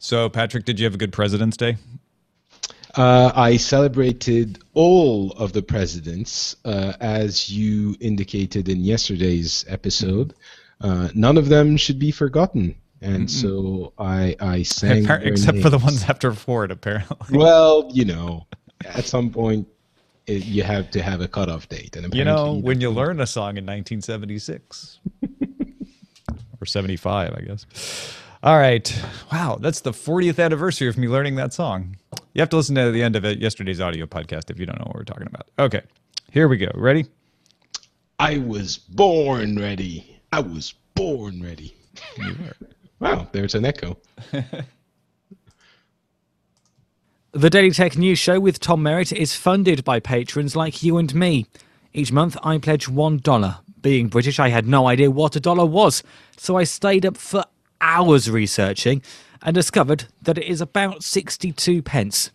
So, Patrick, did you have a good President's Day? I celebrated all of the presidents, as you indicated in yesterday's episode. None of them should be forgotten. And so I sang their Except for the names. ones after Ford, apparently. Well, at some point you have to have a cutoff date. And apparently when you learn a song in 1976 or 75, I guess. All right. Wow, that's the 40th anniversary of me learning that song. You have to listen to the end of yesterday's audio podcast if you don't know what we're talking about. Okay, here we go. Ready? I was born ready. I was born ready. You were. Wow, there's an echo. The Daily Tech News Show with Tom Merritt is funded by patrons like you and me. Each month I pledge $1. Being British, I had no idea what a dollar was, so I stayed up for hours researching and discovered that it is about 62 pence.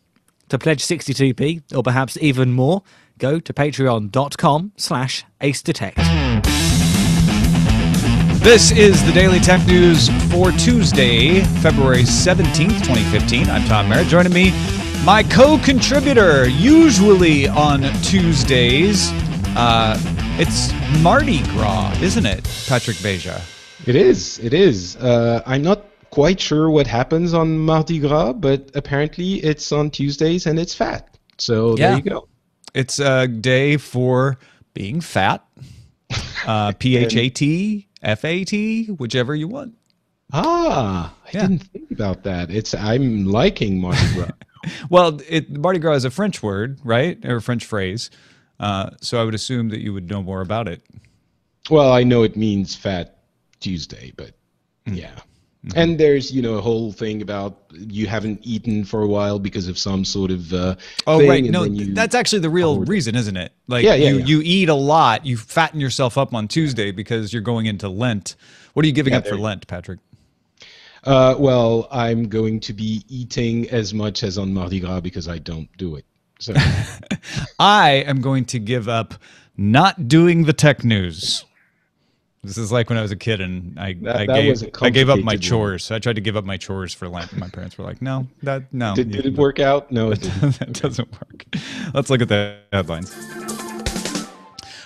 To pledge 62p, or perhaps even more, go to patreon.com/acedetect. This is the Daily Tech News for Tuesday, February 17th, 2015. I'm Tom Merritt. Joining me, my co-contributor, usually on Tuesdays. It's Mardi Gras, isn't it, Patrick Beja? It is. It is. I'm not quite sure what happens on Mardi Gras, but apparently it's on Tuesdays and it's fat. So there you go. It's a day for being fat. PHAT, FAT, whichever you want. I didn't think about that. I'm liking Mardi Gras. Well, Mardi Gras is a French word, right? Or a French phrase. So I would assume that you would know more about it. Well, I know it means Fat Tuesday, but yeah. Mm-hmm. And there's, a whole thing about you haven't eaten for a while because of some sort of thing. Right. No, that's actually the real reason, isn't it? Like you eat a lot, you fatten yourself up on Tuesday because you're going into Lent. What are you giving up for Lent, Patrick? Well, I'm going to be eating as much as on Mardi Gras because I don't do it. So I am going to give up not doing the tech news. This is like when I was a kid and I gave up my chores. I tried to give up my chores for Lent. And my parents were like, no. Did it work out? No, it didn't. That doesn't work. Let's look at the headlines.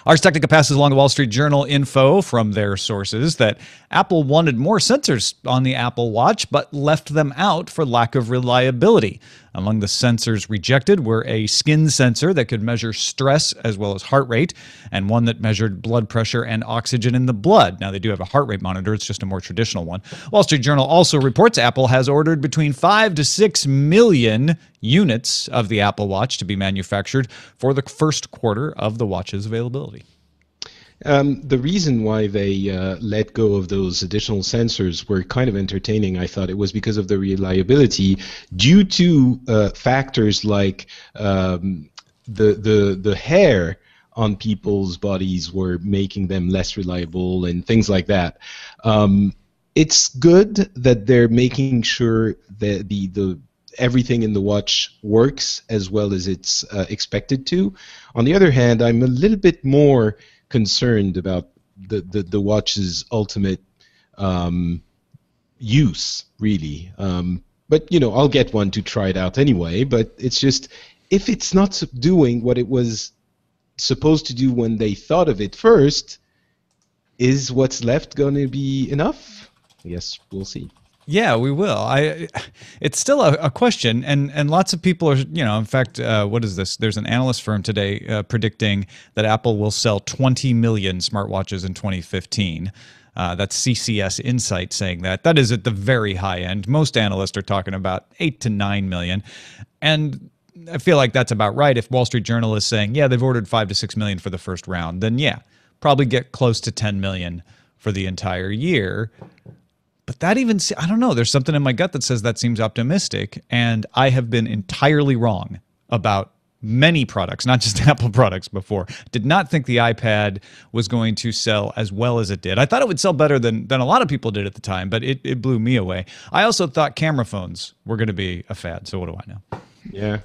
Ars Technica passes along the Wall Street Journal info from their sources that Apple wanted more sensors on the Apple Watch, but left them out for lack of reliability. Among the sensors rejected were a skin sensor that could measure stress as well as heart rate, and one that measured blood pressure and oxygen in the blood. Now, they do have a heart rate monitor. It's just a more traditional one. Wall Street Journal also reports Apple has ordered between 5 to 6 million units of the Apple Watch to be manufactured for the first quarter of the watch's availability. The reason why they let go of those additional sensors were kind of entertaining. I thought it was because of the reliability due to factors like the hair on people's bodies were making them less reliable and things like that. It's good that they're making sure that the everything in the watch works as well as it's expected to. On the other hand, I'm a little bit more concerned about the watch's ultimate use, really. But I'll get one to try it out anyway. But it's just, if it's not doing what it was supposed to do when they thought of it first, is what's left going to be enough? I guess we'll see. Yeah, we will. It's still a question, and lots of people are, in fact, what is this? There's an analyst firm today predicting that Apple will sell 20 million smartwatches in 2015. That's CCS Insight saying that. That is at the very high end. Most analysts are talking about 8 to 9 million. And I feel like that's about right. If Wall Street Journal is saying, yeah, they've ordered 5 to 6 million for the first round, then yeah, probably get close to 10 million for the entire year. But that even, I don't know, there's something in my gut that says that seems optimistic, and I have been entirely wrong about many products, not just Apple products before. Did not think the iPad was going to sell as well as it did. I thought it would sell better than a lot of people did at the time, but it blew me away. I also thought camera phones were going to be a fad, so what do I know? Yeah,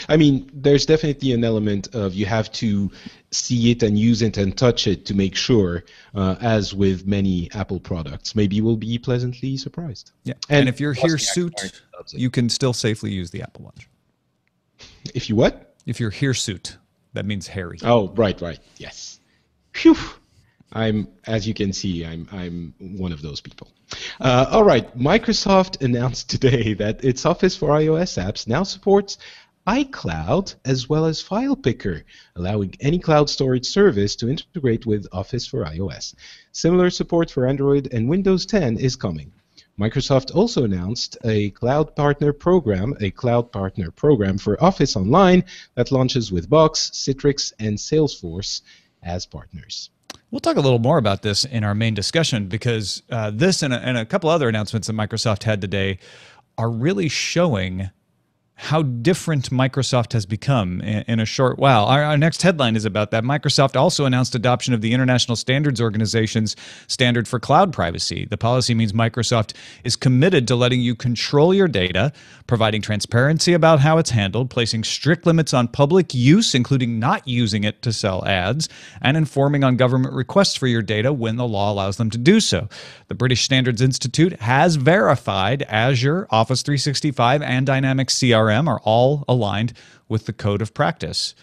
I mean, there's definitely an element of you have to see it and use it and touch it to make sure, as with many Apple products. Maybe you will be pleasantly surprised. Yeah. And And if you're Wozniak apparently hirsute, loves it. you can still safely use the Apple Watch. If you what? If you're hirsute, that means hairy. Oh, right, yes. Phew. As you can see, I'm one of those people. All right, Microsoft announced today that its Office for iOS apps now supports iCloud as well as File Picker, allowing any cloud storage service to integrate with Office for iOS. Similar support for Android and Windows 10 is coming. Microsoft also announced a cloud partner program for Office Online that launches with Box, Citrix, and Salesforce as partners. We'll talk a little more about this in our main discussion because this and a couple other announcements that Microsoft had today are really showing how different Microsoft has become in a short while. Our next headline is about that. Microsoft also announced adoption of the International Standards Organization's standard for cloud privacy. The policy means Microsoft is committed to letting you control your data, providing transparency about how it's handled, placing strict limits on public use, including not using it to sell ads, and informing on government requests for your data when the law allows them to do so. The British Standards Institute has verified Azure, Office 365, and Dynamics CRM are all aligned with the code of practice.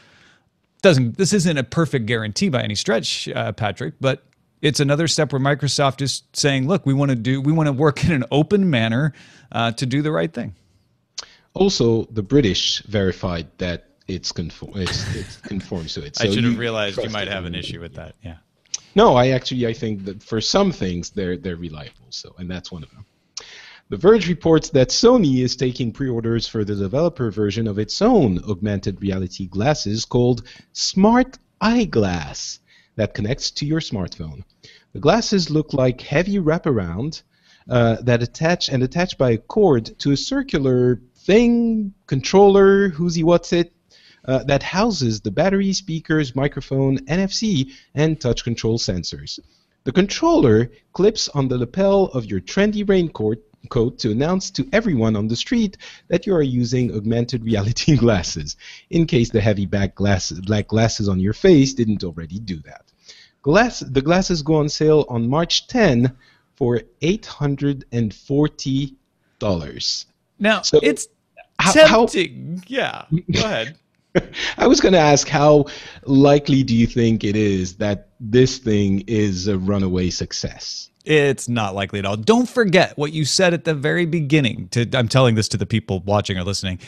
This isn't a perfect guarantee by any stretch, Patrick, but it's another step where Microsoft is saying, look, we want to work in an open manner to do the right thing. Also, the British verified that it conforms to it. So I should have realized you might have an issue with that. Yeah. No, I think that for some things they're reliable. So, and that's one of them. The Verge reports that Sony is taking pre-orders for the developer version of its own augmented reality glasses called Smart Eyeglass that connects to your smartphone. The glasses look like heavy wraparound that attach by a cord to a circular thing, controller, who's what's it, that houses the battery, speakers, microphone, NFC, and touch control sensors. The controller clips on the lapel of your trendy raincoat to announce to everyone on the street that you are using augmented reality glasses, in case the heavy black glasses on your face didn't already do that. The glasses go on sale on March 10 for $840. Now, so it's tempting. Yeah, go ahead. I was going to ask, how likely do you think it is that this thing is a runaway success? It's not likely at all. Don't forget what you said at the very beginning. I'm telling this to the people watching or listening.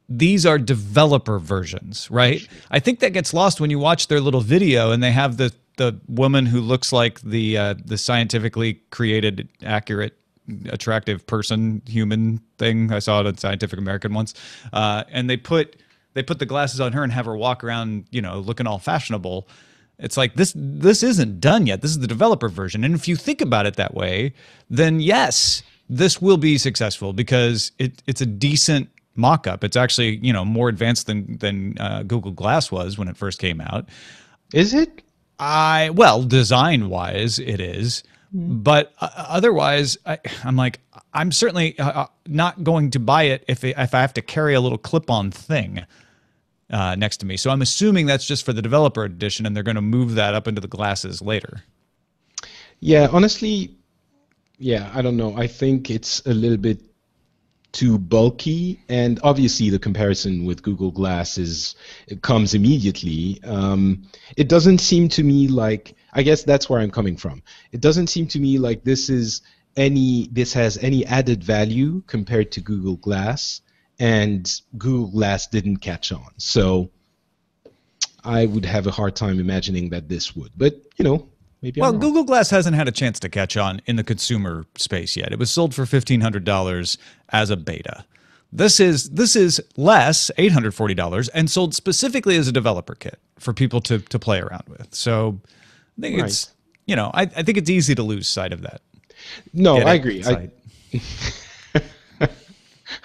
These are developer versions, right? I think that gets lost when you watch their little video and they have the woman who looks like the scientifically created, accurate, attractive person, human thing. I saw it on Scientific American once. And they put the glasses on her and have her walk around, looking all fashionable. It's like this isn't done yet. This is the developer version. And if you think about it that way, then yes, this will be successful because it's a decent mock-up. It's actually, more advanced than Google Glass was when it first came out. Is it? Well, design-wise, it is. But otherwise, I'm certainly not going to buy it if I have to carry a little clip-on thing next to me. So I'm assuming that's just for the developer edition, and they're going to move that up into the glasses later. Yeah, honestly, I don't know. I think it's a little bit too bulky, and obviously the comparison with Google Glass comes immediately. It doesn't seem to me like, I guess that's where I'm coming from. It doesn't seem to me like this has any added value compared to Google Glass, and Google Glass didn't catch on. So I would have a hard time imagining that this would. But, maybe Well, I'm wrong. Google Glass hasn't had a chance to catch on in the consumer space yet. It was sold for $1,500 as a beta. This is less, $840, and sold specifically as a developer kit for people to play around with. So I think it's, I think it's easy to lose sight of that. No, Get I it? agree. Sight.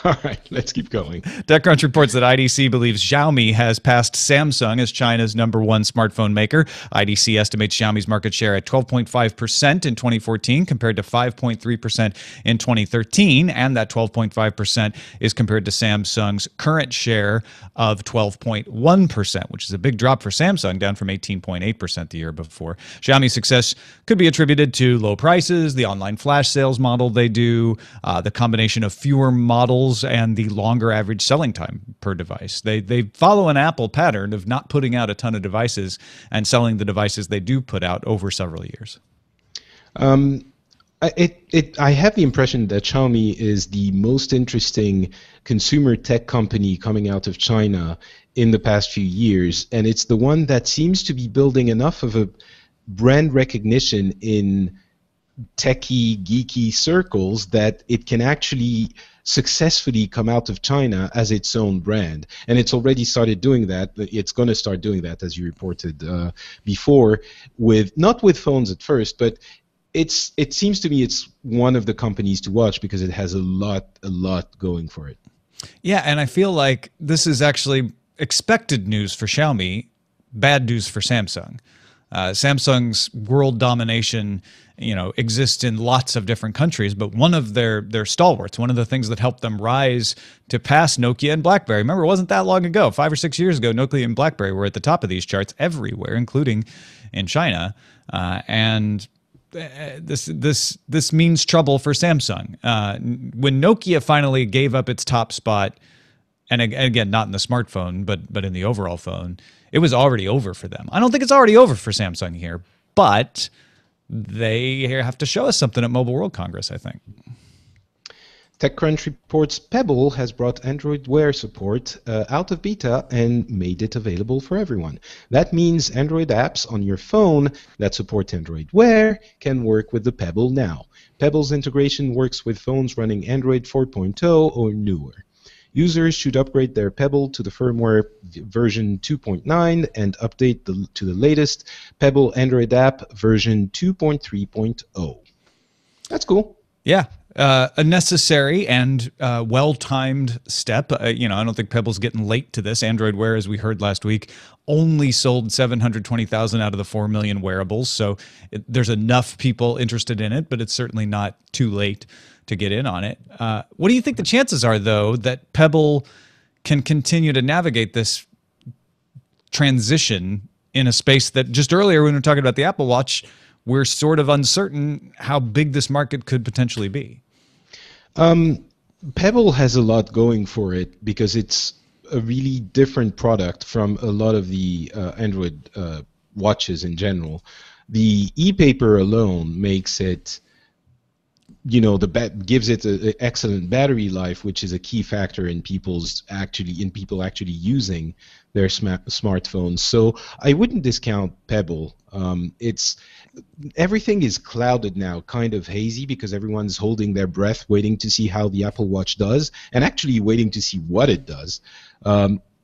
All right, let's keep going. TechCrunch reports that IDC believes Xiaomi has passed Samsung as China's #1 smartphone maker. IDC estimates Xiaomi's market share at 12.5% in 2014 compared to 5.3% in 2013, and that 12.5% is compared to Samsung's current share of 12.1%, which is a big drop for Samsung, down from 18.8% the year before. Xiaomi's success could be attributed to low prices, the online flash sales model they do, the combination of fewer models, and the longer average selling time per device. They follow an Apple pattern of not putting out a ton of devices and selling the devices they do put out over several years. I have the impression that Xiaomi is the most interesting consumer tech company coming out of China in the past few years, and it's the one that seems to be building enough of a brand recognition in techie, geeky circles that it can actually successfully come out of China as its own brand. And it's already started doing that. It's going to start doing that, as you reported before, not with phones at first, but it seems to me it's one of the companies to watch because it has a lot going for it. Yeah, and I feel like this is actually expected news for Xiaomi, bad news for Samsung. Samsung's world domination, exists in lots of different countries, but one of their stalwarts, one of the things that helped them rise to pass Nokia and BlackBerry. Remember, it wasn't that long ago, 5 or 6 years ago, Nokia and BlackBerry were at the top of these charts everywhere, including in China, and this means trouble for Samsung. When Nokia finally gave up its top spot, and again, not in the smartphone, but in the overall phone, it was already over for them. I don't think it's already over for Samsung here, but they have to show us something at Mobile World Congress, I think. TechCrunch reports Pebble has brought Android Wear support out of beta and made it available for everyone. That means Android apps on your phone that support Android Wear can work with the Pebble now. Pebble's integration works with phones running Android 4.0 or newer. Users should upgrade their Pebble to the firmware version 2.9 and update to the latest Pebble Android app version 2.3.0. That's cool. Yeah. A necessary and well-timed step. I don't think Pebble's getting late to this. Android Wear, as we heard last week, only sold 720,000 out of the 4 million wearables, so there's enough people interested in it, but it's certainly not too late to get in on it. What do you think the chances are, though, that Pebble can continue to navigate this transition in a space that just earlier when we were talking about the Apple Watch, we're sort of uncertain how big this market could potentially be? Pebble has a lot going for it because it's a really different product from a lot of the Android watches in general. The e-paper alone makes it, gives it an excellent battery life, which is a key factor in people actually using their smartphones. So I wouldn't discount Pebble. Everything is clouded now, kind of hazy, because everyone's holding their breath, waiting to see how the Apple Watch does, and actually waiting to see what it does.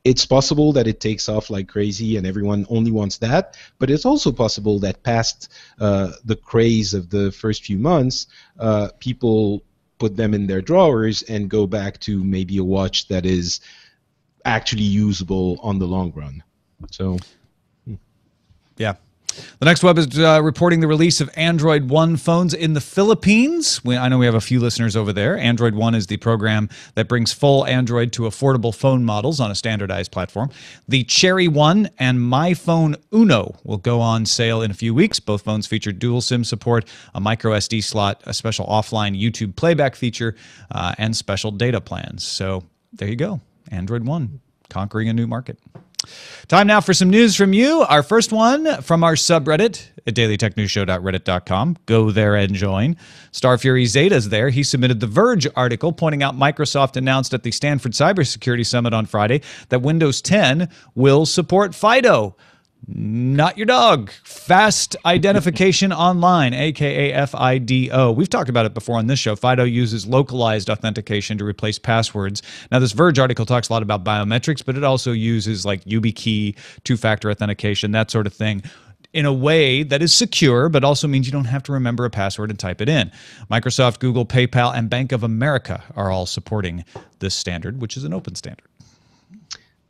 It's possible that it takes off like crazy and everyone only wants that, but it's also possible that past the craze of the first few months, people put them in their drawers and go back to maybe a watch that is actually usable on the long run. So, yeah. The next web is reporting the release of Android One phones in the Philippines. I know we have a few listeners over there. Android One is the program that brings full Android to affordable phone models on a standardized platform. The Cherry One and My Phone Uno will go on sale in a few weeks. Both phones feature dual SIM support, a micro SD slot, a special offline YouTube playback feature, and special data plans. So there you go. Android One conquering a new market. Time now for some news from you. Our first one from our subreddit at dailytechnewsshow.reddit.com. Go there and join. Starfury Zeta's there. He submitted the Verge article pointing out Microsoft announced at the Stanford Cybersecurity Summit on Friday that Windows 10 will support FIDO. Not your dog. Fast Identification Online, aka FIDO. We've talked about it before on this show. FIDO uses localized authentication to replace passwords. Now, this Verge article talks a lot about biometrics, but it also uses like YubiKey, two-factor authentication, that sort of thing. in a way that is secure, but also means you don't have to remember a password and type it in. Microsoft, Google, PayPal, and Bank of America are all supporting this standard, which is an open standard.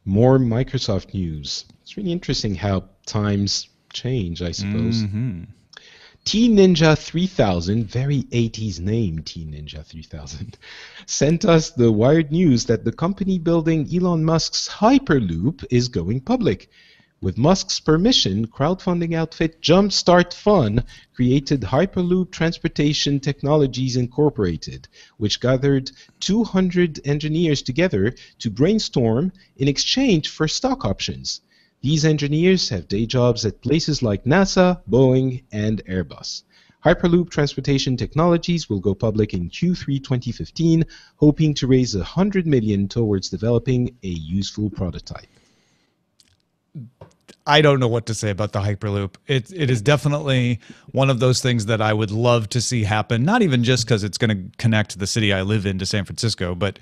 More Microsoft news. It's really interesting how times change, I suppose. T-Ninja 3000, very 80s name, T-Ninja 3000, sent us the wired news that the company building Elon Musk's Hyperloop is going public. With Musk's permission, crowdfunding outfit Jumpstart Fun created Hyperloop Transportation Technologies Incorporated, which gathered 200 engineers together to brainstorm in exchange for stock options. These engineers have day jobs at places like NASA, Boeing, and Airbus. Hyperloop Transportation Technologies will go public in Q3 2015, hoping to raise $100 million towards developing a useful prototype. I don't know what to say about the Hyperloop. It is definitely one of those things that I would love to see happen, not even just because it's going to connect the city I live in to San Francisco, but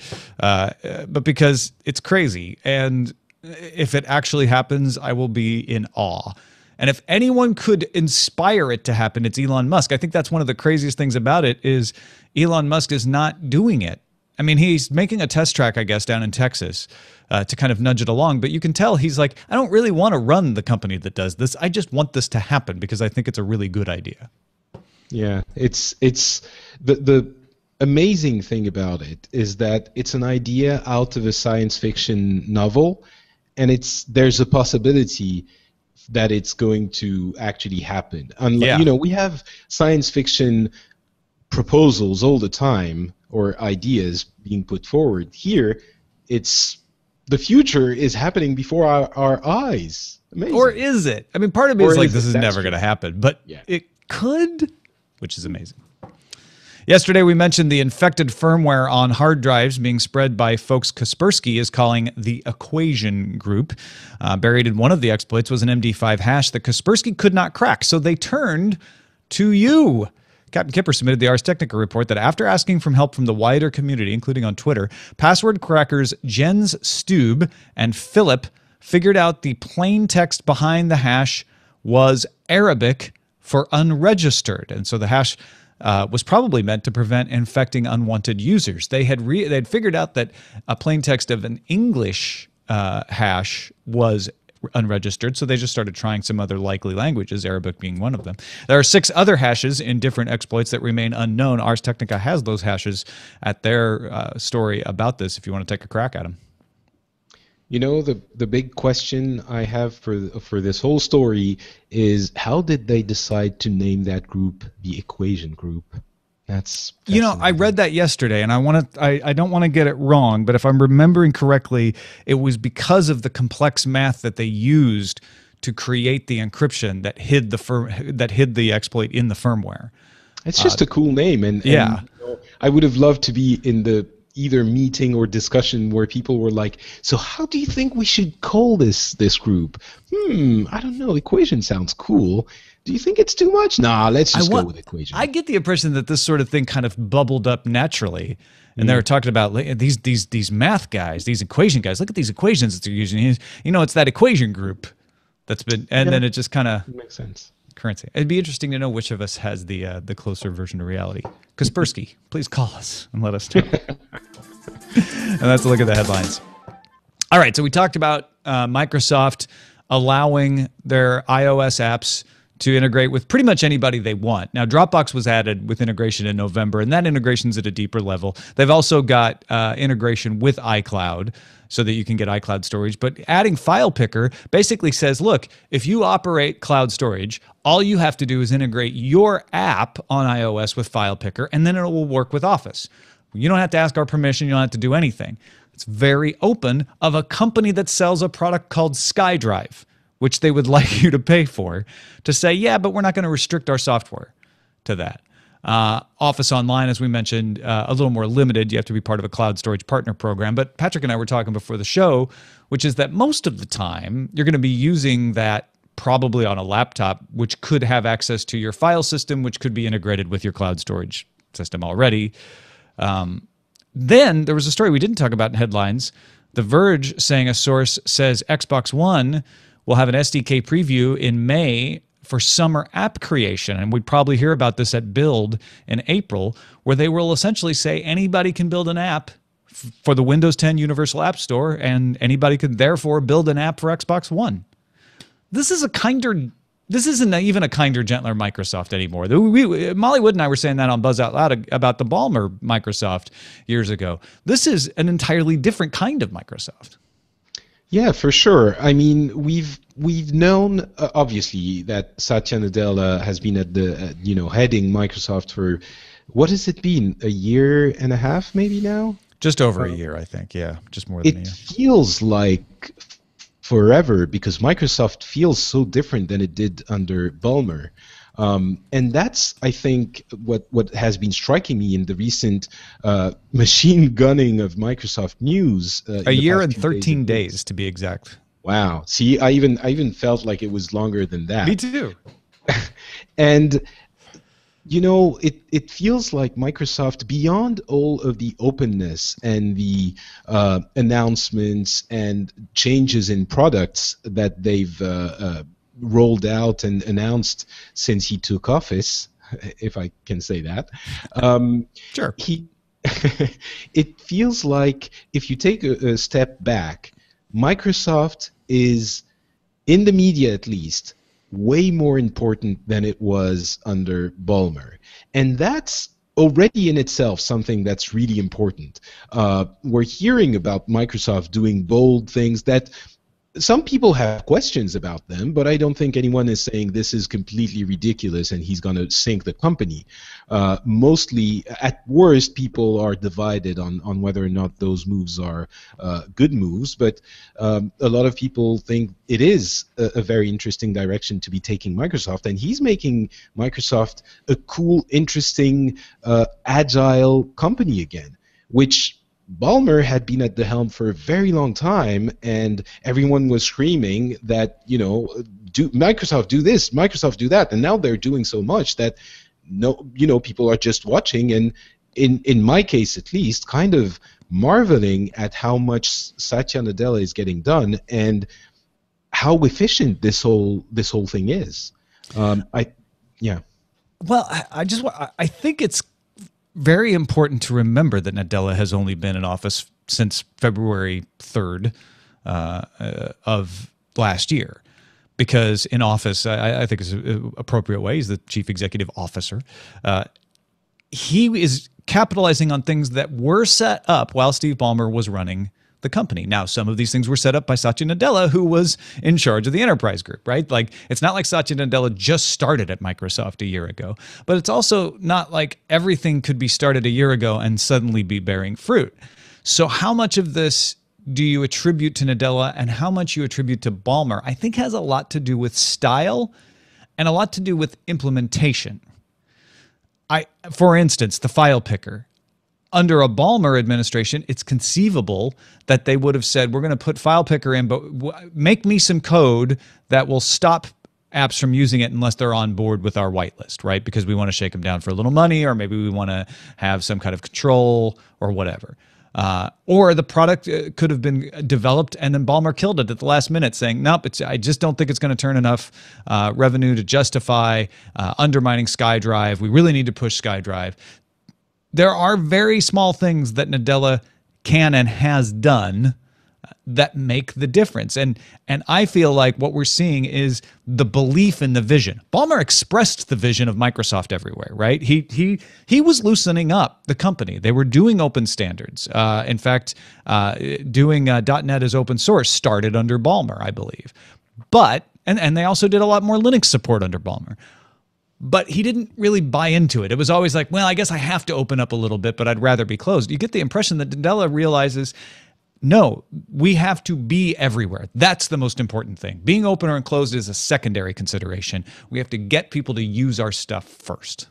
because it's crazy. And if it actually happens, I will be in awe. And if anyone could inspire it to happen, it's Elon Musk. I think that's one of the craziest things about it is Elon Musk is not doing it. I mean, he's making a test track, I guess, down in Texas to kind of nudge it along. But you can tell he's like, I don't really want to run the company that does this. I just want this to happen because I think it's a really good idea. Yeah, it's the amazing thing about it is that it's an idea out of a science fiction novel, and there's a possibility that it's going to actually happen. Unlike, we have science fiction proposals all the time, or ideas being put forward. Here, the future is happening before our eyes. Amazing. Or is it? I mean, part of me is like, this is never going to happen, but it could, which is amazing. Yesterday, we mentioned the infected firmware on hard drives being spread by folks Kaspersky is calling the Equation Group. Buried in one of the exploits was an MD5 hash that Kaspersky could not crack, so they turned to you. Captain Kipper submitted the Ars Technica report that after asking for help from the wider community, including on Twitter, password crackers Jens Stube and Philip figured out the plain text behind the hash was Arabic for unregistered. And so the hash was probably meant to prevent infecting unwanted users. They had figured out that a plain text of an English hash was unregistered, so they just started trying some other likely languages, Arabic being one of them. There are 6 other hashes in different exploits that remain unknown. Ars Technica has those hashes at their story about this if you want to take a crack at them. You know, the big question I have for this whole story is, how did they decide to name that group the Equation Group? That's I read that yesterday, and I don't want to get it wrong, but if I'm remembering correctly, it was because of the complex math that they used to create the encryption that hid the exploit in the firmware. It's just a cool name, and I would have loved to be in the either meeting or discussion where people were like, so how do you think we should call this group? I don't know, Equation sounds cool. Do you think it's too much? Nah, let's just go with Equation. I get the impression that this sort of thing kind of bubbled up naturally. And they were talking about these math guys, these equation guys. Look at these equations that they're using. It's that Equation Group that's been, and then it just kind of makes sense. Currency. It'd be interesting to know which of us has the closer version to reality. Kaspersky, please call us and let us know. And that's a look at the headlines. All right, so we talked about Microsoft allowing their iOS apps to integrate with pretty much anybody they want. Now, Dropbox was added with integration in November, and that integration's at a deeper level. They've also got integration with iCloud so that you can get iCloud storage. But adding File Picker basically says, look, if you operate cloud storage, all you have to do is integrate your app on iOS with File Picker, and then it will work with Office. You don't have to ask our permission. You don't have to do anything. It's very open of a company that sells a product called SkyDrive, which they would like you to pay for, to say, yeah, but we're not going to restrict our software to that. Office Online, as we mentioned, a little more limited. You have to be part of a cloud storage partner program. But Patrick and I were talking before the show, which is that most of the time, you're going to be using that probably on a laptop, which could have access to your file system, which could be integrated with your cloud storage system already. Then there was a story we didn't talk about in headlines. The Verge saying a source says Xbox One will have an SDK preview in May for summer app creation. And we'd probably hear about this at Build in April, where they will essentially say anybody can build an app for the Windows 10 Universal App Store, and anybody could therefore build an app for Xbox One. This isn't even a kinder, gentler Microsoft anymore. Molly Wood and I were saying that on Buzz Out Loud about the Ballmer Microsoft years ago. This is an entirely different kind of Microsoft. Yeah, for sure. I mean, we've known obviously that Satya Nadella has been at the heading Microsoft for, what has it been, a year and a half maybe now? Just over a year, I think. Yeah, just more than a year. It feels like forever because Microsoft feels so different than it did under Ballmer. And that's, I think, what has been striking me in the recent machine gunning of Microsoft news. A year and 13 days, to be exact. Wow. See, I even felt like it was longer than that. Me too. And it feels like Microsoft, beyond all of the openness and the announcements and changes in products that they've rolled out and announced since he took office, if I can say that. Sure. It feels like if you take a step back, Microsoft is, in the media at least, way more important than it was under Ballmer. And that's already in itself something that's really important. We're hearing about Microsoft doing bold things that some people have questions about them, but I don't think anyone is saying this is completely ridiculous and he's going to sink the company. Mostly, at worst, people are divided on whether or not those moves are good moves, but a lot of people think it is a very interesting direction to be taking Microsoft, and he's making Microsoft a cool, interesting, agile company again, which Ballmer had been at the helm for a very long time, and everyone was screaming that, do Microsoft do this, Microsoft do that, and now they're doing so much that people are just watching, and in my case at least, kind of marveling at how much Satya Nadella is getting done and how efficient this whole thing is. Yeah. Well, I think it's very important to remember that Nadella has only been in office since February 3rd of last year, because in office, I think is an appropriate way, he's the chief executive officer. He is capitalizing on things that were set up while Steve Ballmer was running the company. Now, some of these things were set up by Satya Nadella, who was in charge of the enterprise group, right? Like, it's not like Satya Nadella just started at Microsoft a year ago, but it's also not like everything could be started a year ago and suddenly be bearing fruit. So how much of this do you attribute to Nadella and how much you attribute to Ballmer, I think has a lot to do with style and a lot to do with implementation. For instance, the file picker. Under a Ballmer administration, it's conceivable that they would have said, we're going to put file picker in, but make me some code that will stop apps from using it unless they're on board with our whitelist, right? Because we want to shake them down for a little money, or maybe we want to have some kind of control or whatever. Or the product could have been developed and then Ballmer killed it at the last minute, saying, nope, I just don't think it's going to turn enough revenue to justify undermining SkyDrive. We really need to push SkyDrive. There are very small things that Nadella can and has done that make the difference. And I feel like what we're seeing is the belief in the vision. Ballmer expressed the vision of Microsoft everywhere, right? He was loosening up the company. They were doing open standards. In fact, doing .NET as open source started under Ballmer, I believe. But, and they also did a lot more Linux support under Ballmer. But he didn't really buy into it. It was always like, well, I guess I have to open up a little bit, but I'd rather be closed. You get the impression that Nadella realizes, no, we have to be everywhere. That's the most important thing. Being open or enclosed is a secondary consideration. We have to get people to use our stuff first.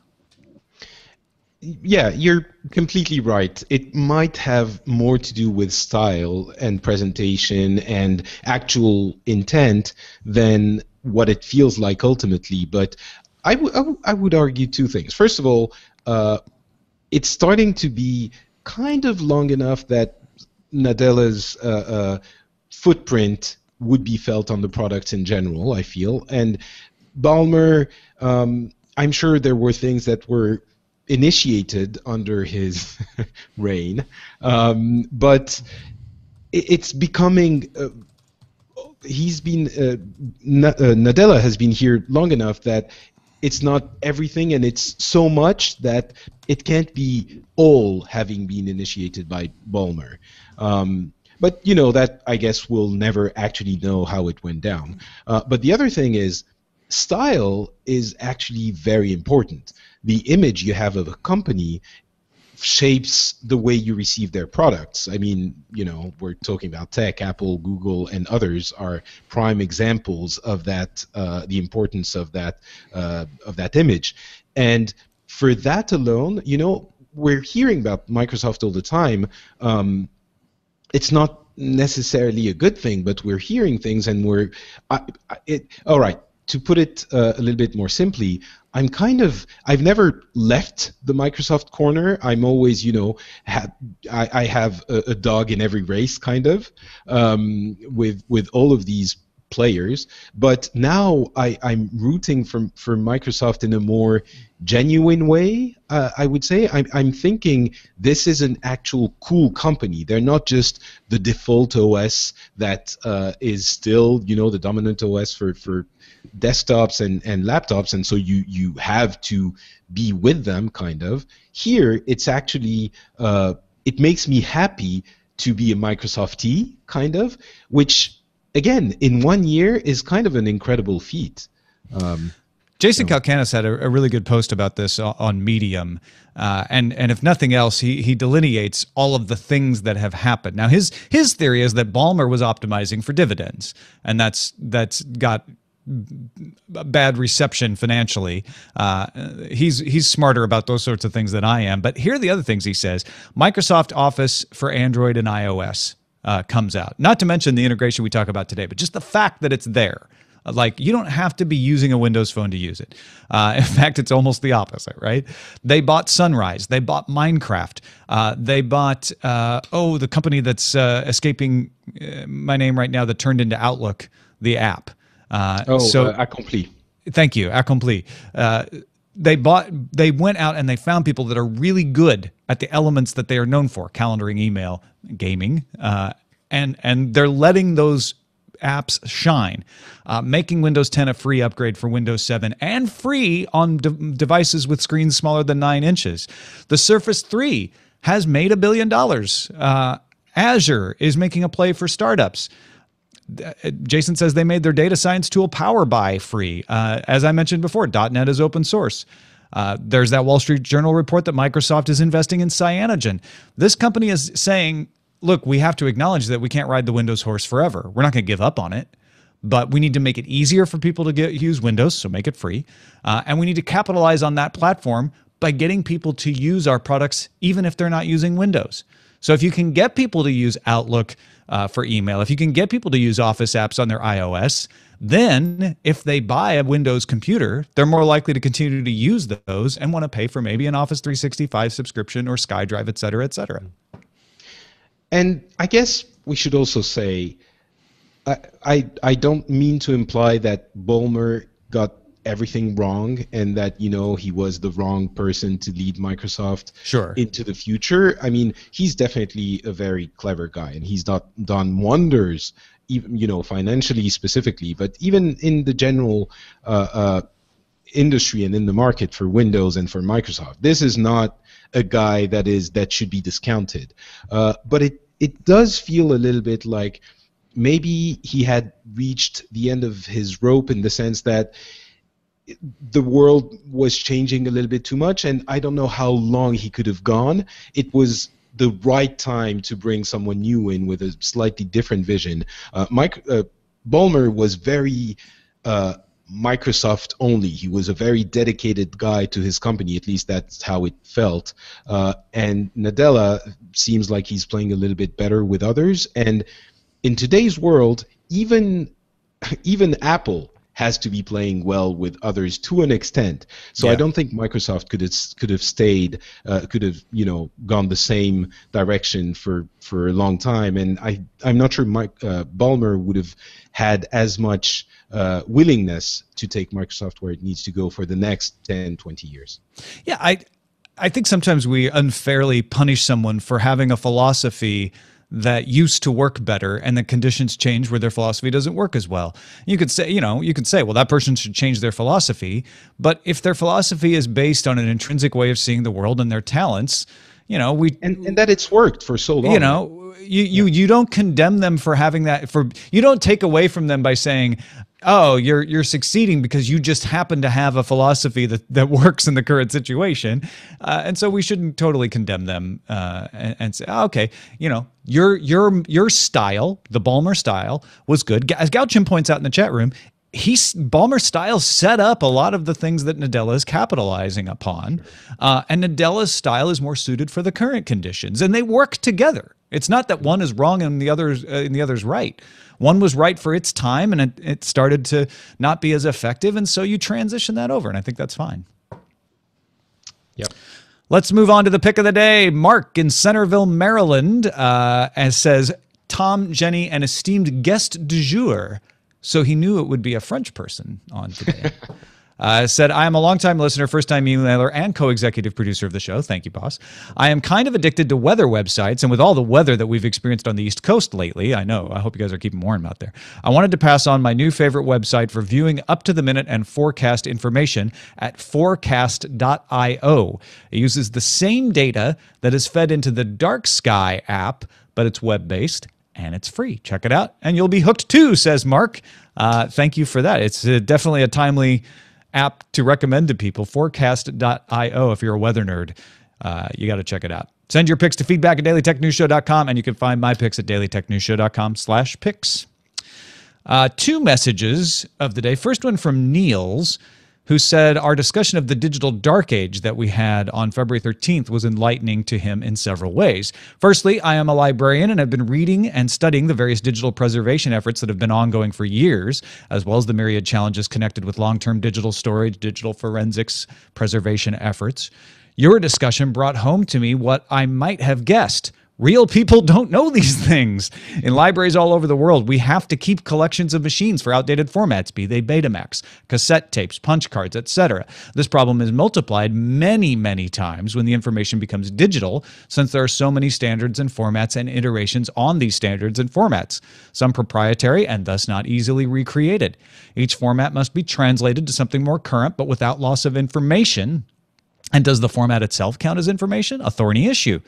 Yeah, you're completely right. It might have more to do with style and presentation and actual intent than what it feels like ultimately, but I would argue two things. First of all, it's starting to be kind of long enough that Nadella's footprint would be felt on the products in general, I feel. And Ballmer, I'm sure there were things that were initiated under his reign, but it's becoming. He's been Nadella has been here long enough that it's not everything, and it's so much that it can't be all having been initiated by Ballmer. But that, I guess, we'll never actually know how it went down. But the other thing is, style is actually very important. The image you have of a company shapes the way you receive their products. I mean, we're talking about tech. Apple, Google, and others are prime examples of that. The importance of that image, and for that alone, we're hearing about Microsoft all the time. It's not necessarily a good thing, but we're hearing things, and all right. To put it a little bit more simply, I've never left the Microsoft corner. I'm always, I have a dog in every race, kind of, with all of these players. But now I'm rooting for Microsoft in a more genuine way. I would say I'm thinking this is an actual cool company. They're not just the default OS that is still, the dominant OS for desktops and laptops, and so you have to be with them, kind of. Here, it's actually it makes me happy to be a Microsoftee, kind of, which again in 1 year is kind of an incredible feat. Jason Calacanis had a really good post about this on Medium, and if nothing else, he delineates all of the things that have happened. Now, his theory is that Ballmer was optimizing for dividends, and that's got bad reception financially. He's smarter about those sorts of things than I am. But here are the other things he says. Microsoft Office for Android and iOS comes out. Not to mention the integration we talk about today, but just the fact that it's there. Like, you don't have to be using a Windows phone to use it. In fact, it's almost the opposite, right? They bought Sunrise. They bought Minecraft. They bought, the company that's escaping my name right now that turned into Outlook, the app. Accompli. Thank you, Accompli. They went out and they found people that are really good at the elements that they are known for: calendaring, email, gaming, and they're letting those apps shine, making Windows 10 a free upgrade for Windows 7 and free on devices with screens smaller than 9 inches. The Surface 3 has made $1 billion. Azure is making a play for startups. Jason says they made their data science tool PowerBuy free. As I mentioned before, .NET is open source. There's that Wall Street Journal report that Microsoft is investing in Cyanogen. This company is saying, look, we have to acknowledge that we can't ride the Windows horse forever. We're not going to give up on it, but we need to make it easier for people to use Windows, so make it free. And we need to capitalize on that platform by getting people to use our products even if they're not using Windows. So if you can get people to use Outlook for email, if you can get people to use Office apps on their iOS, then if they buy a Windows computer, they're more likely to continue to use those and want to pay for maybe an Office 365 subscription or SkyDrive, et cetera, et cetera. And I guess we should also say, I don't mean to imply that Ballmer got everything wrong and that, he was the wrong person to lead Microsoft into the future. I mean, he's definitely a very clever guy, and he's not done wonders, even, financially specifically, but even in the general industry and in the market for Windows and for Microsoft. This is not a guy that should be discounted. But it does feel a little bit like maybe he had reached the end of his rope, in the sense that the world was changing a little bit too much, and I don't know how long he could have gone. It was the right time to bring someone new in with a slightly different vision. Ballmer was very Microsoft only. He was a very dedicated guy to his company, at least that's how it felt. And Nadella seems like he's playing a little bit better with others. And in today's world, even Apple has to be playing well with others to an extent. So Yeah. I don't think Microsoft could have stayed, could have gone the same direction for a long time. And I'm not sure Mike Ballmer would have had as much willingness to take Microsoft where it needs to go for the next 10, 20 years. Yeah, I think sometimes we unfairly punish someone for having a philosophy that used to work better and the conditions change where their philosophy doesn't work as well. You could say, well, that person should change their philosophy. But if their philosophy is based on an intrinsic way of seeing the world and their talents, and that it's worked for so long. You don't condemn them for having that. You don't take away from them by saying, oh, you're succeeding because you just happen to have a philosophy that works in the current situation. And so we shouldn't totally condemn them and say, oh, okay, your style, the Ballmer style, was good. As Gauchim points out in the chat room, Ballmer's style set up a lot of the things that Nadella is capitalizing upon. And Nadella's style is more suited for the current conditions. And they work together. It's not that one is wrong and the other's right. One was right for its time, and it started to not be as effective, and so you transition that over, and I think that's fine. Yep. Let's move on to the pick of the day. Mark in Centerville, Maryland, as says, Tom, Jenny, an esteemed guest du jour. So he knew it would be a French person on today. Said, I am a longtime listener, first-time emailer, and co-executive producer of the show. Thank you, boss. I am kind of addicted to weather websites, and with all the weather that we've experienced on the East Coast lately, I hope you guys are keeping warm out there. I wanted to pass on my new favorite website for viewing up-to-the-minute and forecast information at forecast.io. It uses the same data that is fed into the Dark Sky app, but it's web-based, and it's free. Check it out, and you'll be hooked too, says Mark. Thank you for that. It's definitely a timely app to recommend to people. Forecast.io. If you're a weather nerd, you got to check it out. Send your picks to feedback@dailytechnewsshow.com, and you can find my picks at dailytechnewsshow.com/picks. Two messages of the day. First one from Niels, who said our discussion of the digital dark age that we had on February 13th was enlightening to him in several ways. Firstly, I am a librarian and have been reading and studying the various digital preservation efforts that have been ongoing for years, as well as the myriad challenges connected with long-term digital storage, digital forensics, preservation efforts. Your discussion brought home to me what I might have guessed. Real people don't know these things. In libraries all over the world, we have to keep collections of machines for outdated formats, be they Betamax, cassette tapes, punch cards, etc. This problem is multiplied many, many times when the information becomes digital, since there are so many standards and formats and iterations on these standards and formats, some proprietary and thus not easily recreated. Each format must be translated to something more current, but without loss of information. And does the format itself count as information? A thorny issue.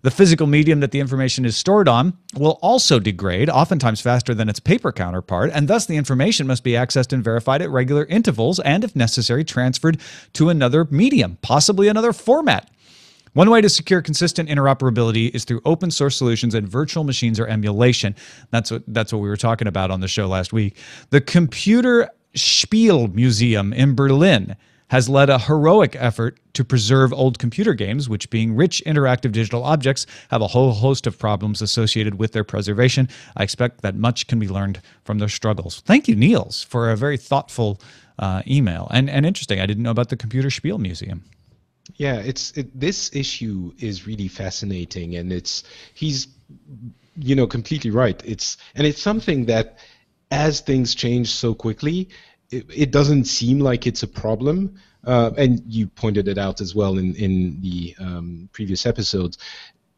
The physical medium that the information is stored on will also degrade, oftentimes faster than its paper counterpart, and thus the information must be accessed and verified at regular intervals and, if necessary, transferred to another medium, possibly another format. One way to secure consistent interoperability is through open source solutions and virtual machines or emulation. That's what we were talking about on the show last week. The Computer Spiel Museum in Berlin has led a heroic effort to preserve old computer games, which, being rich interactive digital objects, have a whole host of problems associated with their preservation. I expect that much can be learned from their struggles. Thank you, Niels, for a very thoughtful email. And interesting, I didn't know about the Computer Spiel Museum. Yeah, this issue is really fascinating, and he's completely right. It's something that, as things change so quickly, it doesn't seem like it's a problem, and you pointed it out as well in the previous episodes.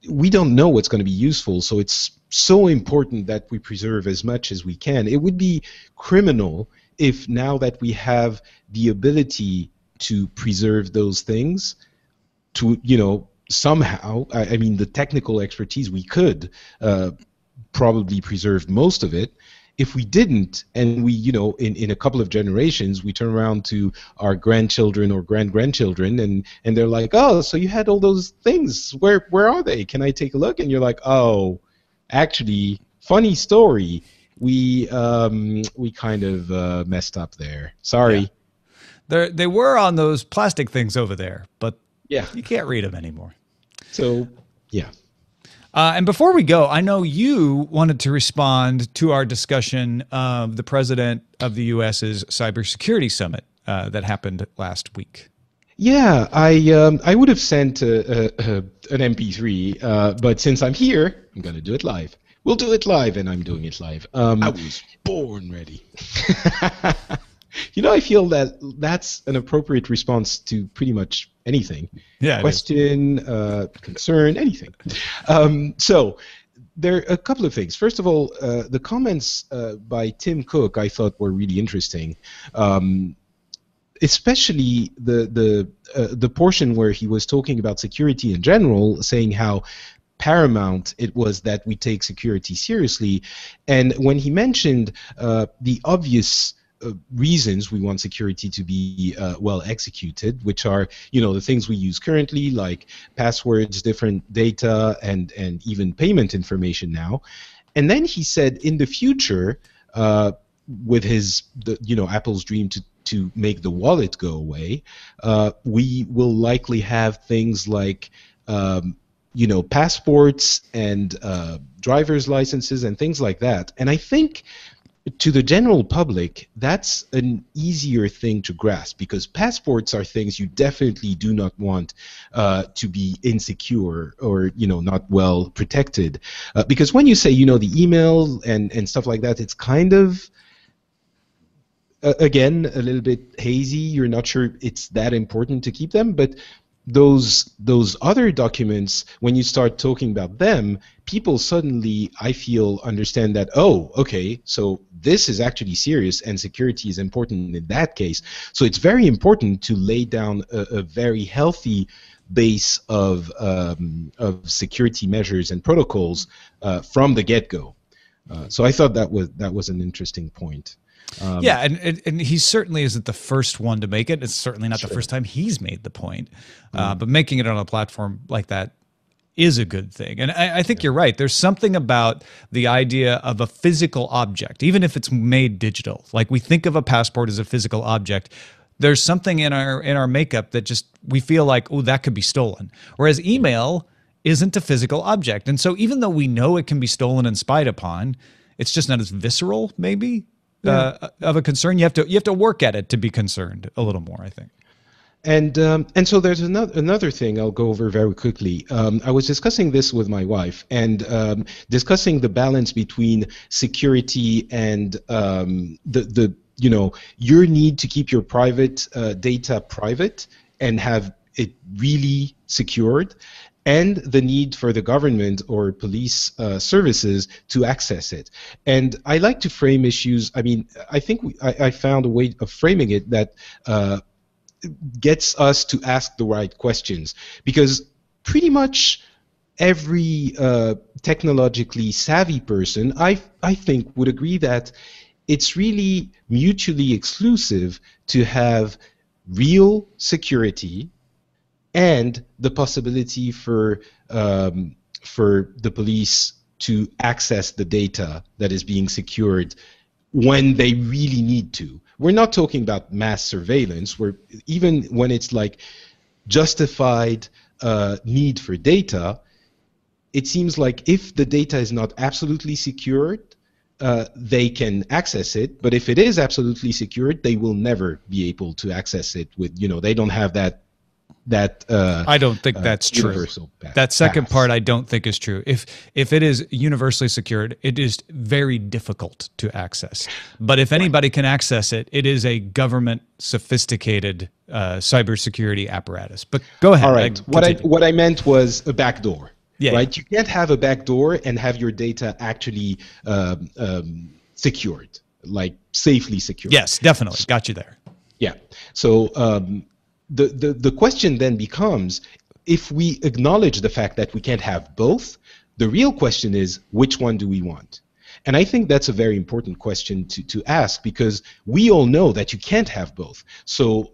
We don't know what's going to be useful, so it's so important that we preserve as much as we can. It would be criminal if, now that we have the ability to preserve those things, to somehow, I mean, the technical expertise, we could probably preserve most of it. If we didn't, and we, in a couple of generations, we turn around to our grandchildren or grandchildren, and they're like, oh, so you had all those things. Where are they? Can I take a look? And you're like, oh, actually, funny story. We kind of messed up there. Sorry. Yeah. They were on those plastic things over there, but yeah, you can't read them anymore. So, yeah. And before we go, I know you wanted to respond to our discussion of the president of the U.S.'s cybersecurity summit that happened last week. Yeah, I would have sent an MP3, but since I'm here, I'm gonna do it live. We'll do it live, and I'm doing it live. I was born ready. You know, I feel that that's an appropriate response to pretty much anything. Yeah, question, concern, anything. So there are a couple of things. First of all, the comments by Tim Cook I thought were really interesting. Especially the portion where he was talking about security in general, saying how paramount it was that we take security seriously, and when he mentioned the obvious reasons we want security to be well executed, which are, you know, the things we use currently, like passwords, different data, and even payment information now. And then he said, in the future, with Apple's dream to make the wallet go away, we will likely have things like passports and driver's licenses and things like that. And I think to the general public, that's an easier thing to grasp, because passports are things you definitely do not want to be insecure or not well protected. Because when you say the email and stuff like that, it's kind of again a little bit hazy. You're not sure it's that important to keep them, but those other documents, when you start talking about them, people suddenly, I feel, understand that, oh, okay, so this is actually serious and security is important in that case. So it's very important to lay down a very healthy base of security measures and protocols from the get-go. So I thought that was an interesting point. Yeah, and he certainly isn't the first one to make it. It's certainly not the first time he's made the point. But making it on a platform like that is a good thing. And I think you're right. There's something about the idea of a physical object, even if it's made digital. Like we think of a passport as a physical object. There's something in our makeup that just we feel like, oh, that could be stolen. Whereas email isn't a physical object. And so even though we know it can be stolen and spied upon, it's just not as visceral, maybe. Of a concern. You have to work at it to be concerned a little more, I think. And so there's another thing I'll go over very quickly. I was discussing this with my wife, and discussing the balance between security and your need to keep your private data private and have it really secured, and the need for the government or police services to access it. And I like to frame issues. I mean, I think I found a way of framing it that gets us to ask the right questions, because pretty much every technologically savvy person, I think, would agree that it's really mutually exclusive to have real security and the possibility for the police to access the data that is being secured when they really need to. We're not talking about mass surveillance, where even when it's like justified need for data, it seems like if the data is not absolutely secured, they can access it. But if it is absolutely secured, they will never be able to access it with, they don't have that I don't think that's true. That second part I don't think is true. If it is universally secured, it is very difficult to access. But if anybody can access it, it is a government sophisticated cybersecurity apparatus. But go ahead. All right. What I meant was a backdoor. Yeah. Right. You can't have a backdoor and have your data actually secured, like safely secured. Yes, definitely. Got you there. Yeah. So the question then becomes, if we acknowledge the fact that we can't have both, the real question is, which one do we want? And I think that's a very important question to ask, because we all know that you can't have both. So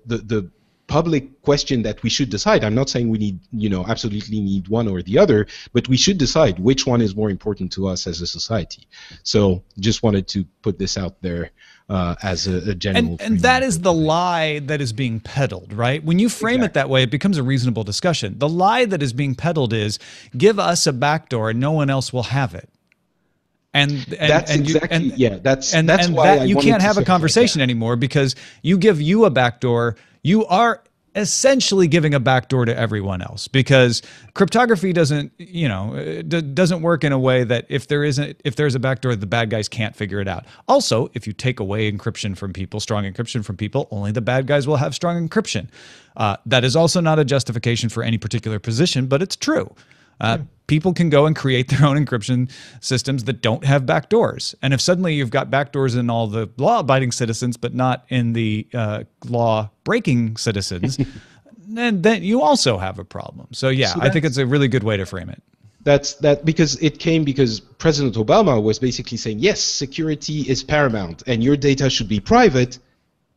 public question that we should decide. I'm not saying we need, absolutely need one or the other, but we should decide which one is more important to us as a society. So just wanted to put this out there as a general. And that is the lie that is being peddled, right? When you frame it that way, it becomes a reasonable discussion. The lie that is being peddled is give us a backdoor and no one else will have it. That's why you can't have a conversation anymore, because you give you a backdoor, you are essentially giving a backdoor to everyone else, because cryptography doesn't work in a way that if there's a backdoor, the bad guys can't figure it out. Also, if you take away encryption from people, strong encryption from people, only the bad guys will have strong encryption. That is also not a justification for any particular position, but it's true. People can go and create their own encryption systems that don't have backdoors. And if suddenly you've got backdoors in all the law-abiding citizens, but not in the law-breaking citizens, then you also have a problem. So yeah, I think it's a really good way to frame it. That's because President Obama was basically saying, yes, security is paramount and your data should be private,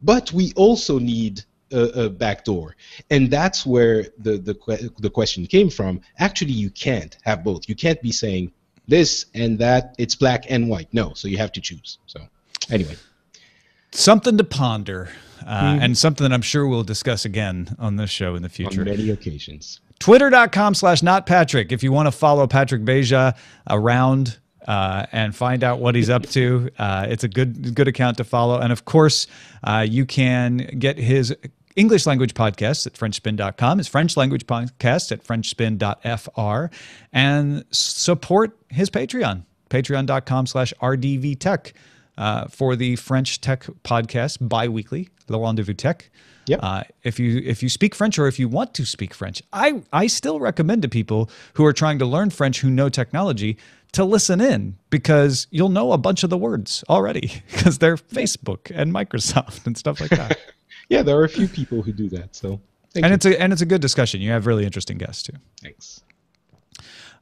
but we also need a backdoor. And that's where the question came from. Actually, you can't have both. You can't be saying this and that, it's black and white. No, so you have to choose. So anyway. Something to ponder, and something that I'm sure we'll discuss again on this show in the future. On many occasions. Twitter.com/notpatrick if you want to follow Patrick Beja around and find out what he's up to. It's a good account to follow. And of course, you can get his English language podcast at FrenchSpin.com, his French language podcast at FrenchSpin.fr, and support his Patreon, patreon.com/rdvtech, for the French Tech podcast bi-weekly, Le Rendezvous Tech. Yep. If you speak French, or if you want to speak French, I still recommend to people who are trying to learn French, who know technology, to listen in, because you'll know a bunch of the words already, because they're Facebook and Microsoft and stuff like that. Yeah, there are a few people who do that. So it's a good discussion. You have really interesting guests too. Thanks.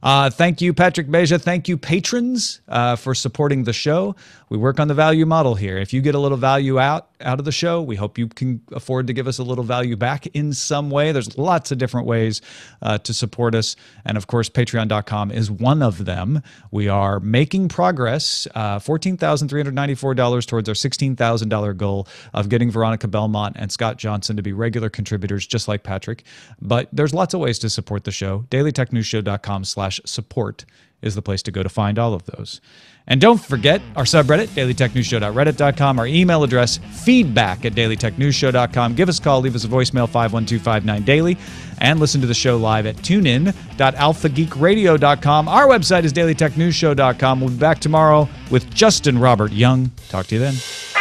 Thank you, Patrick Beja. Thank you, patrons, for supporting the show. We work on the value model here. If you get a little value out of the show, we hope you can afford to give us a little value back in some way. There's lots of different ways to support us. And of course, patreon.com is one of them. We are making progress, $14,394 towards our $16,000 goal of getting Veronica Belmont and Scott Johnson to be regular contributors, just like Patrick. But there's lots of ways to support the show. dailytechnewsshow.com/support is the place to go to find all of those. And don't forget our subreddit, dailytechnewsshow.reddit.com, our email address, feedback@dailytechnewsshow.com. Give us a call, leave us a voicemail, 51259-DAILY, and listen to the show live at tunein.alphageekradio.com. Our website is dailytechnewsshow.com. We'll be back tomorrow with Justin Robert Young. Talk to you then. This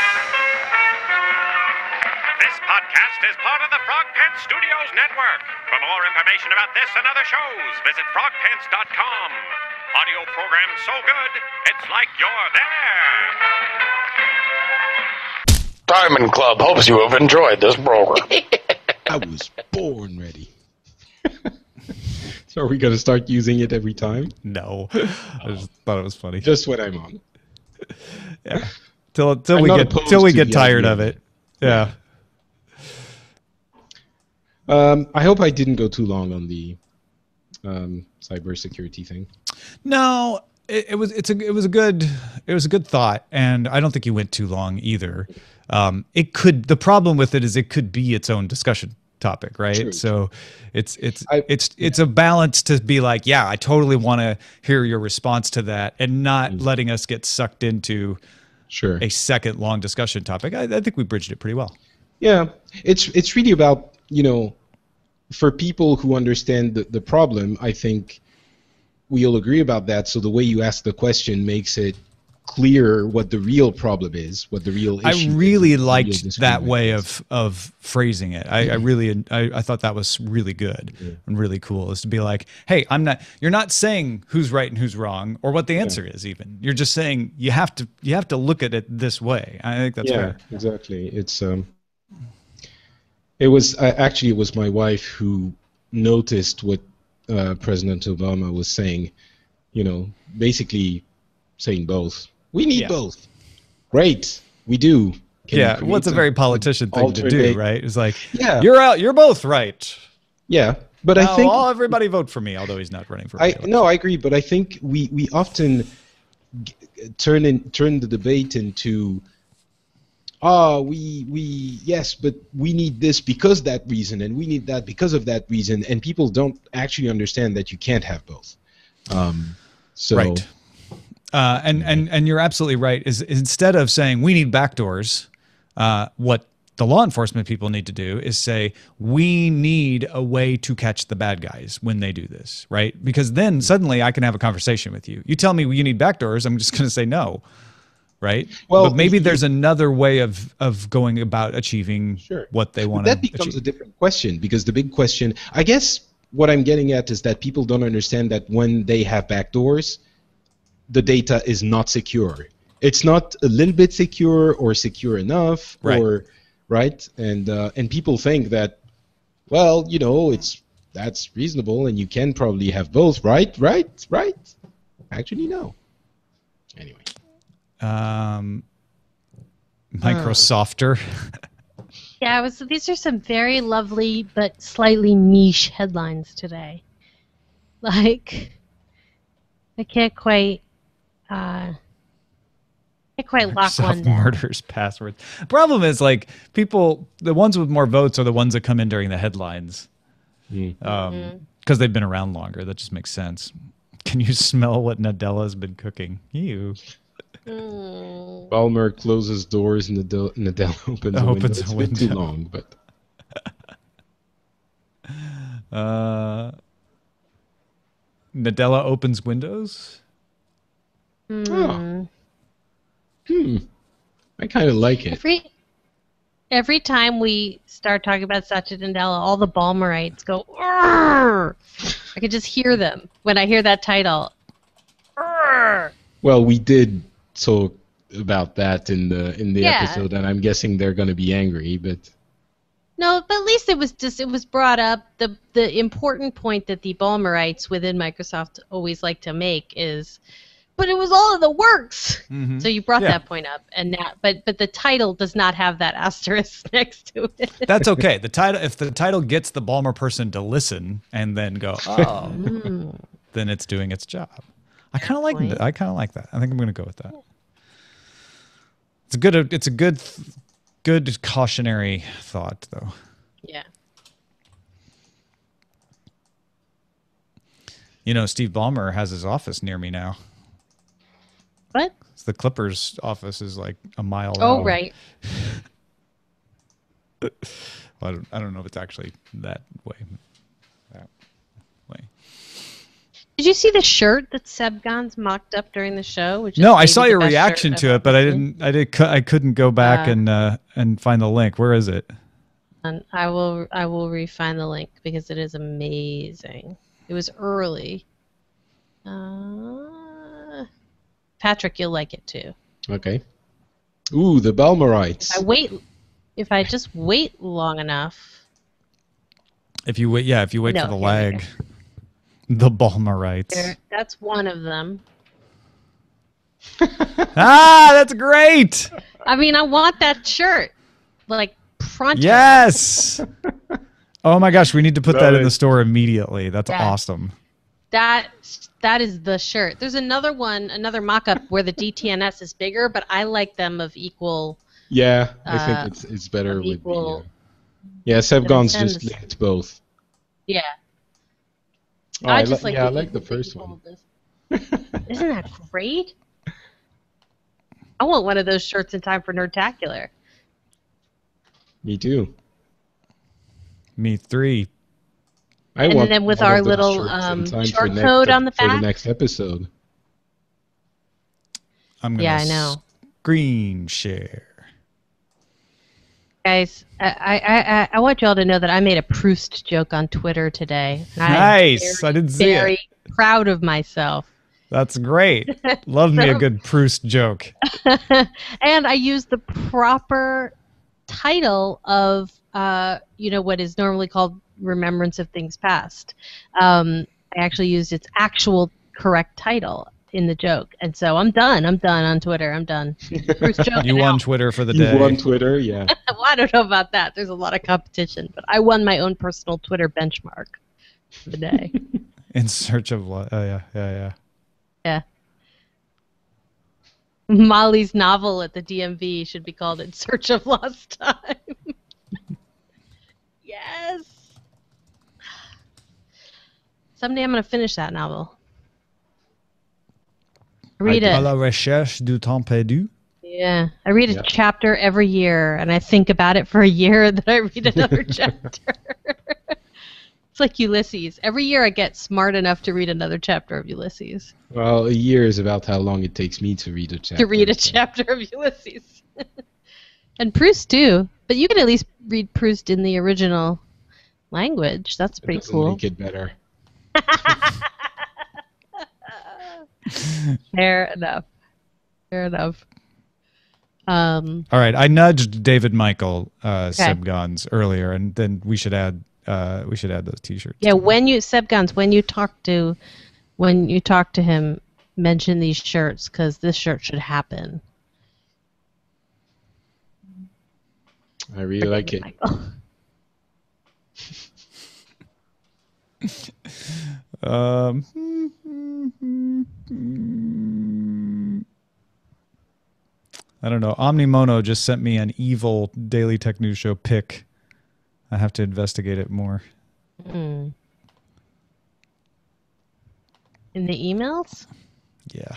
podcast is part of the Frog Pants Studios Network. For more information about this and other shows, visit frogpants.com. Audio program so good, it's like you're there. Diamond Club hopes you have enjoyed this program. I was born ready. So are we going to start using it every time? No. I just thought it was funny. Just when I'm on. Yeah. Till we get tired of it. Yeah. I hope I didn't go too long on the cybersecurity thing. No, it was a good thought, and I don't think you went too long either. The problem with it is it could be its own discussion topic, right? True. So it's a balance to be like, yeah, I totally want to hear your response to that, and not letting us get sucked into a second long discussion topic. I think we bridged it pretty well. Yeah, it's really about, for people who understand the problem, I think we all agree about that. So the way you ask the question makes it clear what the real problem is, what the real issue I really liked that way of phrasing it. I thought that was really good and really cool, is to be like, hey, you're not saying who's right and who's wrong or what the answer is even. You're just saying you have to look at it this way. I think that's fair. Exactly. It was my wife who noticed what President Obama was saying, basically saying both. We need both. Great, we do. Yeah, well, it's a very politician thing to do, right? It's like, yeah, you're out, you're both right. Yeah, but now, I think everybody vote for me, although he's not running for re-election. No, I agree, but I think we often turn the debate into, yes, but we need this because that reason, and we need that because of that reason, and people don't actually understand that you can't have both. Right. And you're absolutely right. Is instead of saying we need backdoors, what the law enforcement people need to do is say we need a way to catch the bad guys when they do this, right? Because then suddenly I can have a conversation with you. You tell me you need backdoors, I'm just going to say no, right? Well, but maybe there's another way of going about achieving what they want to achieve. That becomes a different question, because the big question, I guess what I'm getting at is that people don't understand that when they have backdoors, the data is not secure. It's not a little bit secure or secure enough, or right, and people think that, well, you know, that's reasonable, and you can probably have both, right. Actually, no. Anyway, Microsofter. Yeah, these are some very lovely but slightly niche headlines today. Like, I can't quite lock one down. Murders passwords. Problem is, like, people, the ones with more votes are the ones that come in during the headlines, because they've been around longer. That just makes sense. Can you smell what Nadella's been cooking? Ew. Balmer closes doors and Nadella opens a window. It's been too long, but. Nadella opens windows? I kind of like it. Every time we start talking about Satya Nadella, all the Balmerites go, "Arr!" I can just hear them when I hear that title. Arr! Well, we did talk about that in the episode, and I'm guessing they're going to be angry, but. No, but at least it was brought up. The important point that the Balmerites within Microsoft always like to make is, but it was all in the works. Mm-hmm. So you brought that point up, and now, but the title does not have that asterisk next to it. That's okay. The title, if the title gets the Balmer person to listen and then go, oh, then it's doing its job. I kind of like that. I kind of like that. I think I'm going to go with that. It's a good cautionary thought, though. Yeah. You know, Steve Ballmer has his office near me now. What? The Clippers office is like a mile Oh, long. right. Well, I don't know if it's actually that way. Did you see the shirt that Seb Gons mocked up during the show? No, I saw your reaction to it, but I couldn't go back and find the link. Where is it? And I will re-find the link because it is amazing. It was early. Patrick, you'll like it too. Okay. Ooh, the Balmerites. If I just wait long enough. If you wait for the lag. The Balmerites. That's one of them. That's great. I mean, I want that shirt. Like, pronto. Yes. Oh my gosh, we need to put that in the store immediately. That's awesome. That is the shirt. There's another one, another mock-up where the DTNS is bigger, but I like them of equal. Yeah, I think it's better with equal. Yeah, Seb Gons just linked both. Yeah. Oh, I like the first one. Isn't that great? I want one of those shirts in time for Nerdtacular. Me too. Me three. And then with our little short code on the back. For the next episode. I'm gonna screen share. Guys, I want y'all to know that I made a Proust joke on Twitter today. Nice. I didn't see it. Very proud of myself. That's great. Love me a good Proust joke. And I used the proper title of what is normally called Remembrance of Things Past. I actually used its actual correct title. in the joke, and so I'm done. I'm done on Twitter. I'm done. Bruce joking You won out. Twitter for the You day. won Twitter, yeah. Well, I don't know about that. There's a lot of competition, but I won my own personal Twitter benchmark for the day. In search of what? Oh, yeah. Yeah. Molly's novel at the DMV should be called In Search of Lost Time. Yes. Someday I'm going to finish that novel. Read À it. la recherche du temps perdu. Yeah. I read a chapter every year, and I think about it for a year, and then I read another chapter. It's like Ulysses. Every year I get smart enough to read another chapter of Ulysses. Well, a year is about how long it takes me to read a chapter. To read a chapter of Ulysses. And Proust, too. But you can at least read Proust in the original language. That's pretty cool. Make it better. Fair enough. Fair enough. All right, I nudged David Michael Sebgons earlier, and then we should add those T-shirts. Yeah, Sebgons, when you talk to him, mention these shirts because this shirt should happen. I really like it. I don't know. Omnimono just sent me an evil Daily Tech News Show pic. I have to investigate it more. In the emails? Yeah.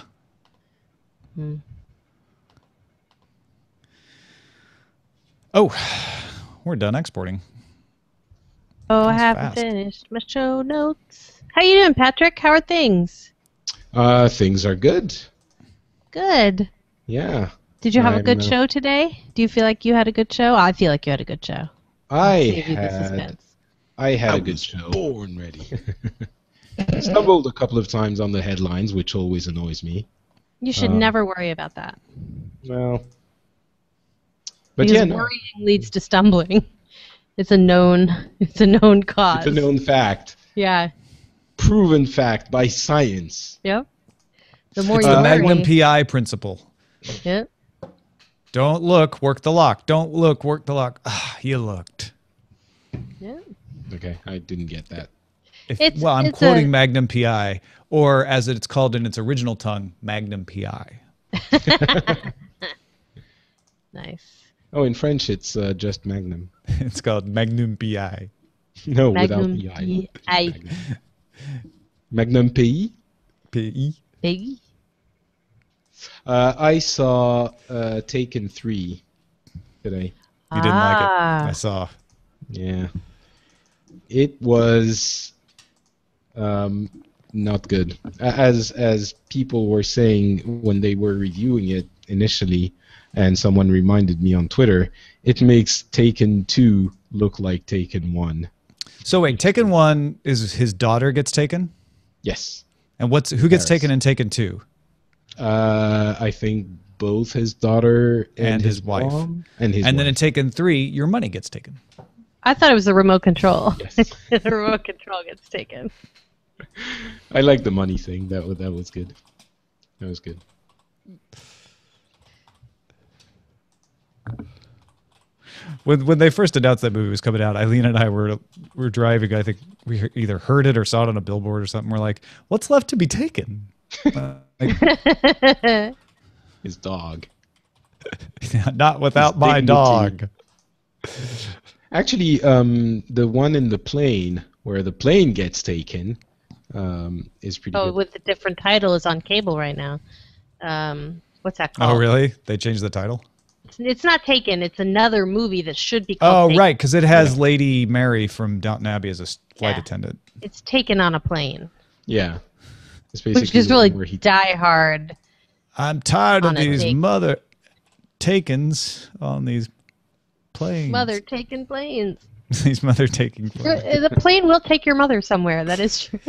Oh, we're done exporting. Oh, I That's haven't fast. finished my show notes. How you doing, Patrick? How are things? Things are good. Good. Yeah. Did you have a I'm, good show today? Do you feel like you had a good show? I feel like you had a good show. Save you the suspense. I had I a good was show. born ready. Stumbled a couple of times on the headlines, which always annoys me. You should never worry about that. Well, but Because yeah, no, worrying leads to stumbling. It's a known cause. it's a known fact, Yeah. proven fact by science. Yep. The more It's you the worry. Magnum PI principle. Yep. Don't look, work the lock. Don't look, work the lock. Ah, you looked. Yep. Okay, I didn't get that. I'm it's quoting a- Magnum PI, or as it's called in its original tongue, Magnum PI. Nice. Oh, in French, it's just Magnum. It's called Magnum PI. No, Magnum without the I. PI. Magnum PI. PI. Big. I saw Taken 3 today. You didn't like it. Ah. I saw. Yeah. It was not good. As people were saying when they were reviewing it initially, and someone reminded me on Twitter, it makes Taken 2 look like Taken 1. So wait, Taken 1 is his daughter gets taken? Yes. And who gets Paris. taken in Taken 2? I think both his daughter And his wife. mom and his And then in wife. Taken 3, your money gets taken. I thought it was the remote control. Yes. The remote control gets taken. I like the money thing. That was good. That was good. When they first announced that movie was coming out, Eileen and I were driving. I think we either heard it or saw it on a billboard or something. We're like, "What's left to be taken?" His dog. Not without His my dignity. dog. Actually, the one in the plane where the plane gets taken is pretty Oh, good. with the different title is on cable right now. What's that called? Oh, really? They changed the title? It's not Taken. It's another movie that should be called Oh, Taken. right, because it has Lady Mary from Downton Abbey as a flight Yeah. attendant. It's Taken on a Plane, Yeah. It's basically which is the really one where he Die Hard. I'm tired of On a these take. mother takens on these planes. Mother taking planes. These mother taking planes. The plane will take your mother somewhere. That is true.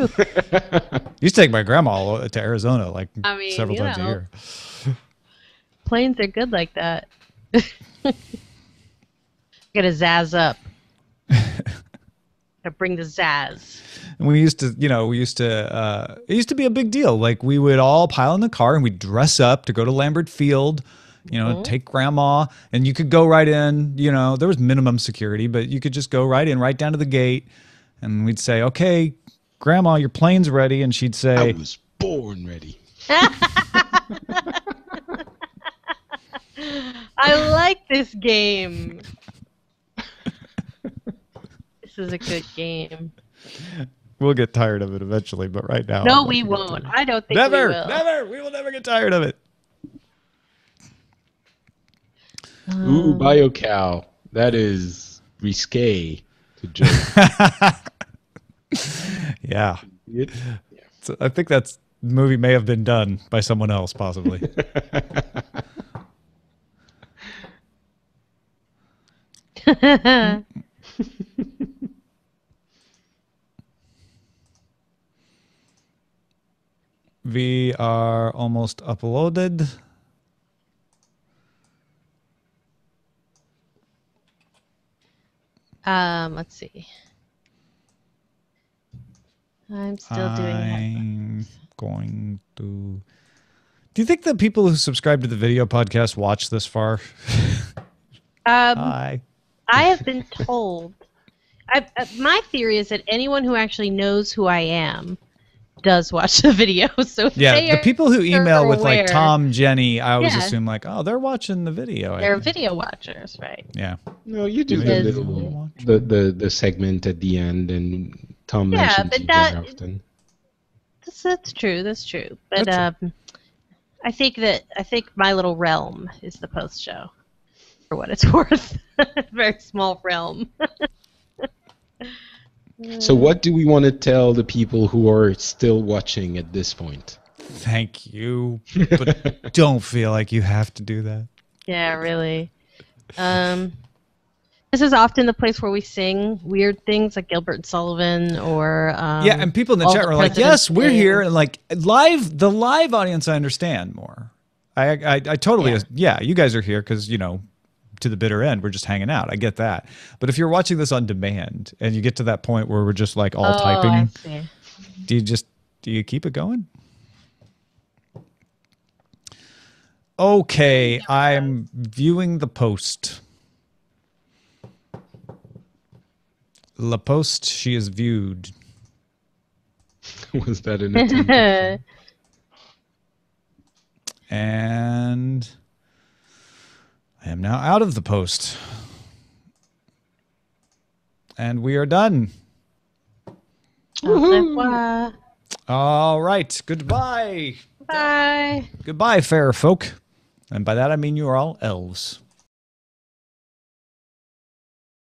Used to take my grandma to Arizona like I mean, several you times a know. year. Planes are good like that. Gotta zazz up. to bring the zazz. And we used to, it used to be a big deal. Like we would all pile in the car and we'd dress up to go to Lambert Field, take grandma, and you could go right in, there was minimum security, but you could just go right in, right down to the gate. And we'd say, okay, grandma, your plane's ready. And she'd say, I was born ready. I like this game. This is a good game. we'll get tired of it eventually, but right now. No, we won't. I don't think we will. Never. We will never get tired of it. Ooh, BioCow. That is risque to joke. Yeah. So I think the movie may have been done by someone else, possibly. We are almost uploaded. Let's see. I'm still doing I'm going to. Do you think the people who subscribe to the video podcast watch this far? Hi. I have been told. My theory is that anyone who actually knows who I am does watch the video. So yeah, the people who email with aware. like Tom, Jenny, I always assume like, oh, they're watching the video. They're video watchers, right? Yeah. No, you do the segment at the end, and Tom mentions you very often. That's true. That's true. But I think my little realm is the post show, for what it's worth. Very small realm. So what do we want to tell the people who are still watching at this point? Thank you, but don't feel like you have to do that. Yeah, really. This is often the place where we sing weird things like Gilbert and Sullivan or yeah, and people in the chat were like, "Yes, we're here," and like the live audience, I understand more. I totally you guys are here because to the bitter end, we're just hanging out. I get that, but if you're watching this on demand and you get to that point where we're just like all typing, I see. do you keep it going? Okay, I'm viewing the post. La post, she is viewed. Was that an attempt? And I am now out of the post. And we are done. All right. Goodbye. Bye. Goodbye, fair folk. And by that I mean you are all elves.